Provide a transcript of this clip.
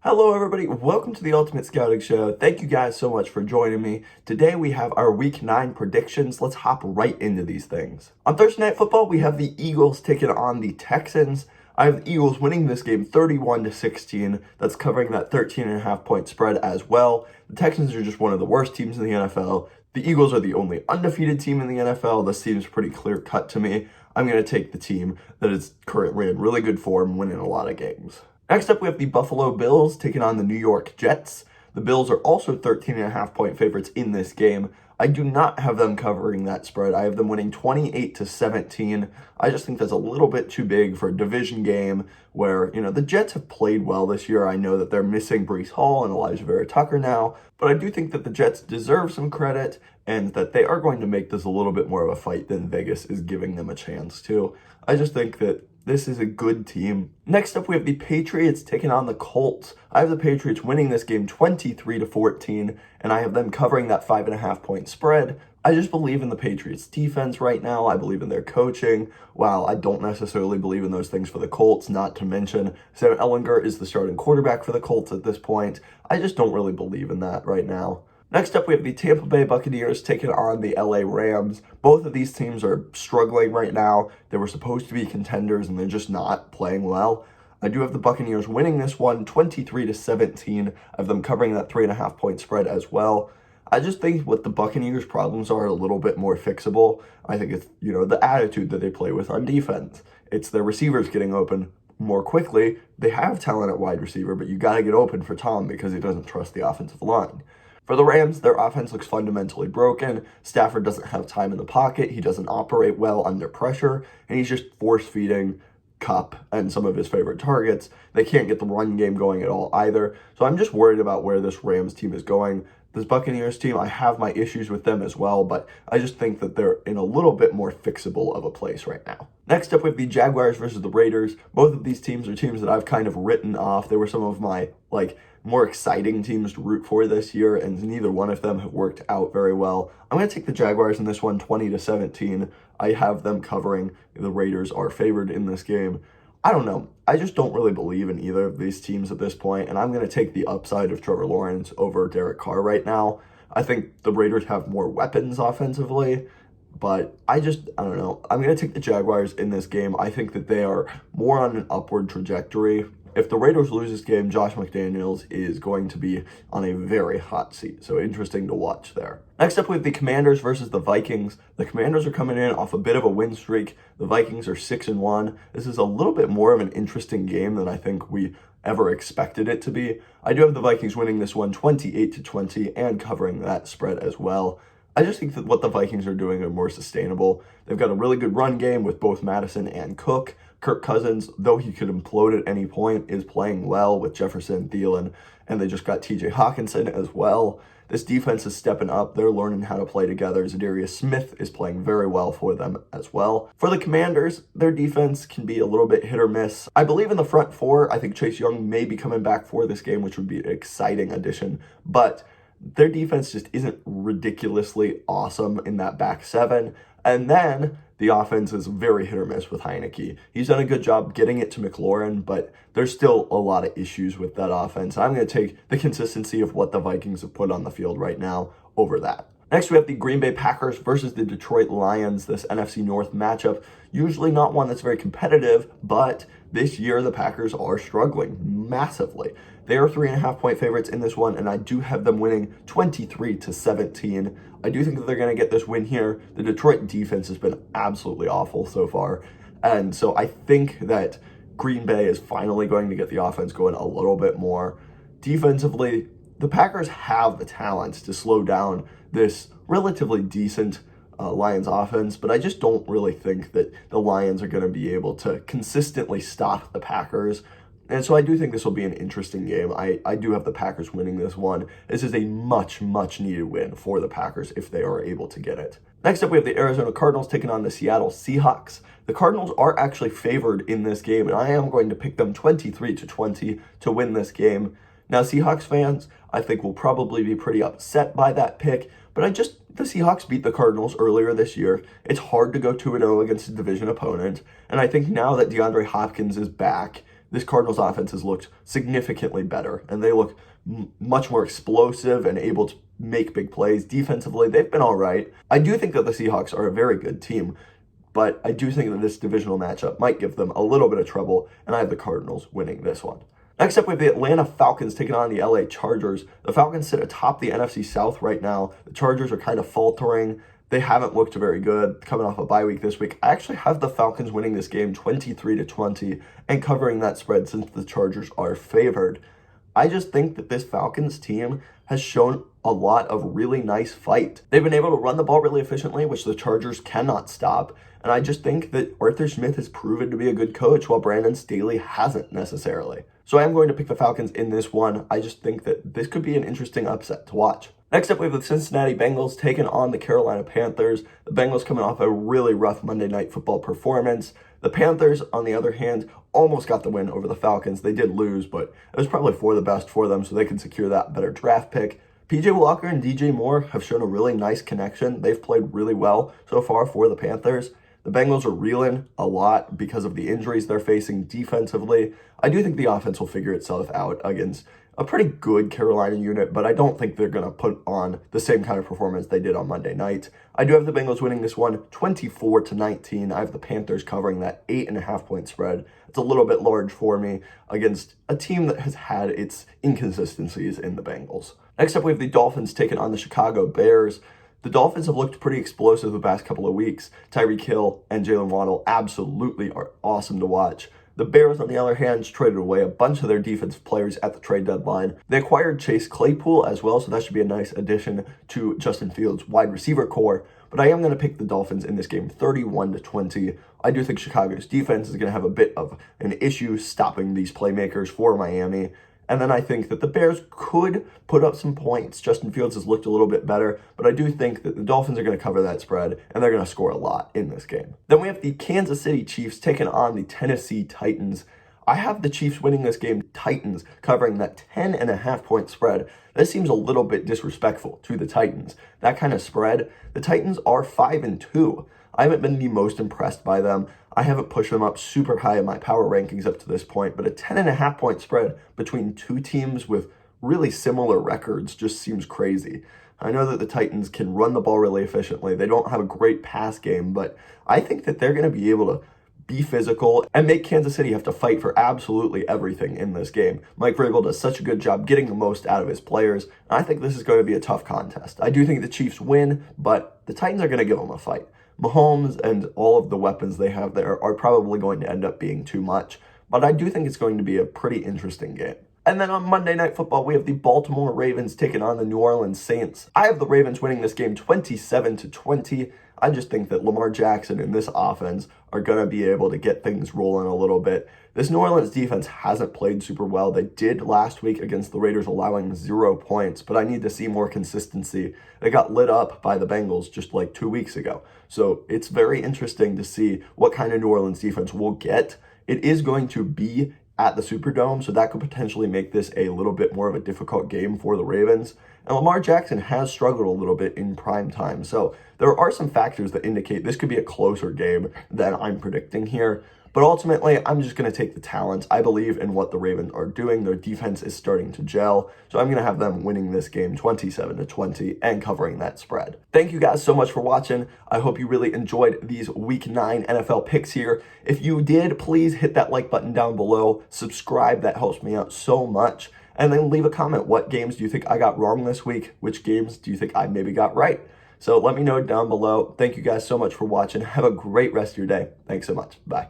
Hello everybody, welcome to the Ultimate Scouting Show. Thank you guys so much for joining me. Today we have our Week 9 predictions. Let's hop right into these things. On Thursday Night Football, we have the Eagles taking on the Texans. I have the Eagles winning this game 31-16. That's covering that 13.5 point spread as well. The Texans are just one of the worst teams in the NFL. The Eagles are the only undefeated team in the NFL. This seems pretty clear cut to me. I'm going to take the team that is currently in really good form, winning a lot of games. Next up, we have the Buffalo Bills taking on the New York Jets. The Bills are also 13.5 point favorites in this game. I do not have them covering that spread. I have them winning 28-17. I just think that's a little bit too big for a division game where, the Jets have played well this year. I know that they're missing Breece Hall and Elijah Vera Tucker now, but I do think that the Jets deserve some credit and that they are going to make this a little bit more of a fight than Vegas is giving them a chance to. I just think that this is a good team. Next up, we have the Patriots taking on the Colts. I have the Patriots winning this game 23-14, and I have them covering that 5.5 point spread. I just believe in the Patriots defense right now. I believe in their coaching. While I don't necessarily believe in those things for the Colts, not to mention Sam Ehlinger is the starting quarterback for the Colts at this point. I just don't really believe in that right now. Next up, we have the Tampa Bay Buccaneers taking on the LA Rams. Both of these teams are struggling right now. They were supposed to be contenders, and they're just not playing well. I do have the Buccaneers winning this one 23-17. I have them covering that 3.5 point spread as well. I just think what the Buccaneers' problems are a little bit more fixable. I think it's, the attitude that they play with on defense. It's their receivers getting open more quickly. They have talent at wide receiver, but you got to get open for Tom because he doesn't trust the offensive line. For the Rams, their offense looks fundamentally broken. Stafford doesn't have time in the pocket. He doesn't operate well under pressure, and he's just force-feeding Kupp and some of his favorite targets. They can't get the run game going at all either. So I'm just worried about where this Rams team is going. This Buccaneers team, I have my issues with them as well, but I just think that they're in a little bit more fixable of a place right now. Next up, we have the Jaguars versus the Raiders. Both of these teams are teams that I've kind of written off. They were some of my, more exciting teams to root for this year, and neither one of them have worked out very well. I'm going to take the Jaguars in this one 20-17. I have them covering. The Raiders are favored in this game. I don't know. I just don't really believe in either of these teams at this point, and I'm going to take the upside of Trevor Lawrence over Derek Carr right now. I think the Raiders have more weapons offensively, but I don't know. I'm going to take the Jaguars in this game. I think that they are more on an upward trajectory. If the Raiders lose this game, Josh McDaniels is going to be on a very hot seat. So interesting to watch there. Next up, we have the Commanders versus the Vikings. The Commanders are coming in off a bit of a win streak. The Vikings are 6-1. This is a little bit more of an interesting game than I think we ever expected it to be. I do have the Vikings winning this one 28-20 and covering that spread as well. I just think that what the Vikings are doing are more sustainable. They've got a really good run game with both Madison and Cook. Kirk Cousins, though he could implode at any point, is playing well with Jefferson, Thielen, and they just got TJ Hawkinson as well. This defense is stepping up. They're learning how to play together. Zadarius Smith is playing very well for them as well. For the Commanders, their defense can be a little bit hit or miss. I believe in the front four. I think Chase Young may be coming back for this game, which would be an exciting addition, but their defense just isn't ridiculously awesome in that back seven. And then the offense is very hit or miss with Heineke. He's done a good job getting it to McLaurin, but there's still a lot of issues with that offense. I'm going to take the consistency of what the Vikings have put on the field right now over that. Next, we have the Green Bay Packers versus the Detroit Lions, this NFC North matchup. Usually not one that's very competitive, but this year the Packers are struggling massively. They are 3.5 point favorites in this one, and I do have them winning 23-17. I do think that they're going to get this win here. The Detroit defense has been absolutely awful so far, and so I think that Green Bay is finally going to get the offense going a little bit more. Defensively, the Packers have the talent to slow down this relatively decent Lions offense, but I just don't really think that the Lions are going to be able to consistently stop the Packers. And so I do think this will be an interesting game. I do have the Packers winning this one. This is a much, much needed win for the Packers if they are able to get it. Next up, we have the Arizona Cardinals taking on the Seattle Seahawks. The Cardinals are actually favored in this game, and I am going to pick them 23-20 to win this game. Now, Seahawks fans, I think, will probably be pretty upset by that pick, but the Seahawks beat the Cardinals earlier this year. It's hard to go 2-0 against a division opponent, and I think now that DeAndre Hopkins is back, this Cardinals offense has looked significantly better, and they look much more explosive and able to make big plays. Defensively, they've been all right. I do think that the Seahawks are a very good team, but I do think that this divisional matchup might give them a little bit of trouble, and I have the Cardinals winning this one. Next up, we have the Atlanta Falcons taking on the LA Chargers. The Falcons sit atop the NFC South right now. The Chargers are kind of faltering. They haven't looked very good coming off a bye week this week. I actually have the Falcons winning this game 23-20 and covering that spread since the Chargers are favored. I just think that this Falcons team has shown a lot of really nice fight. They've been able to run the ball really efficiently, which the Chargers cannot stop. And I just think that Arthur Smith has proven to be a good coach while Brandon Staley hasn't necessarily. So I am going to pick the Falcons in this one. I just think that this could be an interesting upset to watch. Next up, we have the Cincinnati Bengals taking on the Carolina Panthers. The Bengals coming off a really rough Monday Night Football performance. The Panthers, on the other hand, almost got the win over the Falcons. They did lose, but it was probably for the best for them, so they can secure that better draft pick. PJ Walker and DJ Moore have shown a really nice connection. They've played really well so far for the Panthers. The Bengals are reeling a lot because of the injuries they're facing defensively. I do think the offense will figure itself out against a pretty good Carolina unit, but I don't think they're going to put on the same kind of performance they did on Monday night. I do have the Bengals winning this one 24-19. I have the Panthers covering that 8.5-point spread. It's a little bit large for me against a team that has had its inconsistencies in the Bengals. Next up, we have the Dolphins taking on the Chicago Bears. The Dolphins have looked pretty explosive the past couple of weeks. Tyreek Hill and Jalen Waddle absolutely are awesome to watch. The Bears, on the other hand, traded away a bunch of their defensive players at the trade deadline. They acquired Chase Claypool as well, so that should be a nice addition to Justin Fields' wide receiver core. But I am going to pick the Dolphins in this game 31-20. I do think Chicago's defense is going to have a bit of an issue stopping these playmakers for Miami. And then I think that the Bears could put up some points. Justin Fields has looked a little bit better, but I do think that the Dolphins are going to cover that spread, and they're going to score a lot in this game. Then we have the Kansas City Chiefs taking on the Tennessee Titans. I have the Chiefs winning this game, Titans covering that 10.5-point spread. This seems a little bit disrespectful to the Titans. That kind of spread, the Titans are 5-2. I haven't been the most impressed by them. I haven't pushed them up super high in my power rankings up to this point, but a 10.5-point spread between two teams with really similar records just seems crazy. I know that the Titans can run the ball really efficiently. They don't have a great pass game, but I think that they're going to be able to be physical and make Kansas City have to fight for absolutely everything in this game. Mike Vrabel does such a good job getting the most out of his players, and I think this is going to be a tough contest. I do think the Chiefs win, but the Titans are going to give them a fight. Mahomes and all of the weapons they have there are probably going to end up being too much, but I do think it's going to be a pretty interesting game. And then on Monday Night Football, we have the Baltimore Ravens taking on the New Orleans Saints. I have the Ravens winning this game 27-20. I just think that Lamar Jackson and this offense are going to be able to get things rolling a little bit. This New Orleans defense hasn't played super well. They did last week against the Raiders, allowing 0 points, but I need to see more consistency. They got lit up by the Bengals just like 2 weeks ago. So it's very interesting to see what kind of New Orleans defense we'll get. It is going to be at the Superdome, so that could potentially make this a little bit more of a difficult game for the Ravens. And Lamar Jackson has struggled a little bit in prime time, so there are some factors that indicate this could be a closer game than I'm predicting here. But ultimately, I'm just going to take the talent. I believe in what the Ravens are doing. Their defense is starting to gel. So I'm going to have them winning this game 27-20 and covering that spread. Thank you guys so much for watching. I hope you really enjoyed these Week 9 NFL picks here. If you did, please hit that like button down below. Subscribe. That helps me out so much. And then leave a comment. What games do you think I got wrong this week? Which games do you think I maybe got right? So let me know down below. Thank you guys so much for watching. Have a great rest of your day. Thanks so much. Bye.